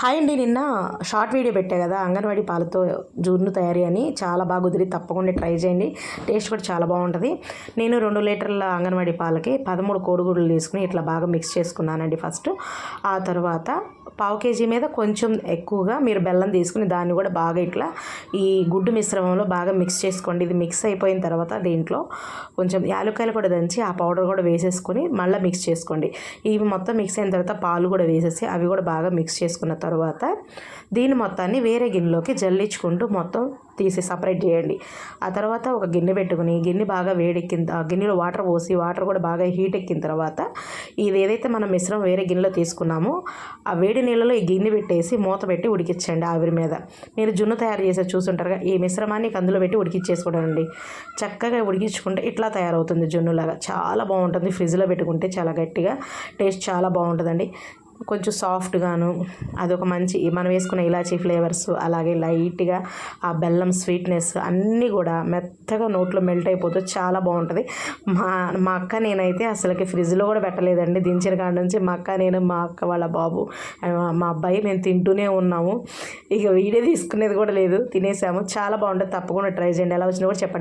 Hi అండి. నిన్న short video పెట్టా కదా, అంగన్వాడీ పాలతో జున్ను తయారీ అని. చాలా బాగా కుదిరి, తప్పకుండా ట్రై చేయండి. టేస్ట్ కూడా చాలా బాగుంటుంది. నేను 2 లీటర్ల అంగన్వాడీ పాలకి 13 కోడిగుడ్లు తీసుకుని ఇట్లా బాగా మిక్స్ చేసుకున్నానండి ఫస్ట్. ఆ తర్వాత పావు కేజీ మీద కొంచెం ఎక్కువగా మీరు బెల్లం తీసుకుని దాన్ని కూడా బాగా ఇట్లా ఈ గుడ్డు మిశ్రమంలో బాగా మిక్స్ చేసుకోండి. ఇది మిక్స్ అయిపోయిన తర్వాత దీంట్లో కొంచెం యాలక్కాయలు కూడా దంచి ఆ పౌడర్ కూడా వేసేసుకొని మళ్ళీ మిక్స్ చేసుకోండి. ఇవి మొత్తం మిక్స్ అయిన తర్వాత పాలు కూడా వేసేసి అవి కూడా బాగా మిక్స్ చేసుకున్న తర్వాత దీని మొత్తాన్ని వేరే గిన్నెలోకి జల్లించుకుంటూ మొత్తం తీసి సపరేట్ చేయండి. ఆ తర్వాత ఒక గిన్నె పెట్టుకుని గిన్నె బాగా వేడెక్కిన ఆ గిన్నెలో వాటర్ పోసి వాటర్ కూడా బాగా హీట్ ఎక్కిన తర్వాత ఇది ఏదైతే మనం మిశ్రమం వేరే గిన్నెలో తీసుకున్నామో ఆ వేడి నీళ్ళలో ఈ గిన్నె పెట్టేసి మూత పెట్టి ఉడికించండి ఆవిరి మీద. మీరు జున్ను తయారు చేసే చూసుంటారుగా, ఈ మిశ్రమాన్ని అందులో పెట్టి ఉడికించేసుకోండి. చక్కగా ఉడికించుకుంటే ఇట్లా తయారవుతుంది జున్నులాగా. చాలా బాగుంటుంది. ఫ్రిడ్జ్లో పెట్టుకుంటే చాలా గట్టిగా టేస్ట్ చాలా బాగుంటుందండి. కొంచెం సాఫ్ట్గాను అదొక మంచి మనం వేసుకున్న ఇలాచీ ఫ్లేవర్స్, అలాగే లైట్గా ఆ బెల్లం స్వీట్నెస్ అన్నీ కూడా మెత్తగా నోట్లో మెల్ట్ అయిపోతూ చాలా బాగుంటుంది. మా అక్క నేనైతే అసలుకి ఫ్రిడ్జ్లో కూడా పెట్టలేదండి. దించిన కాడ నుంచి మా అక్క నేను, మా అక్క వాళ్ళ బాబు, మా అబ్బాయి మేము తింటూనే ఉన్నాము. ఇక వీడియో తీసుకునేది కూడా లేదు, తినేసాము. చాలా బాగుంటుంది. తప్పకుండా ట్రై చేయండి. ఎలా వచ్చినా కూడా చెప్పండి.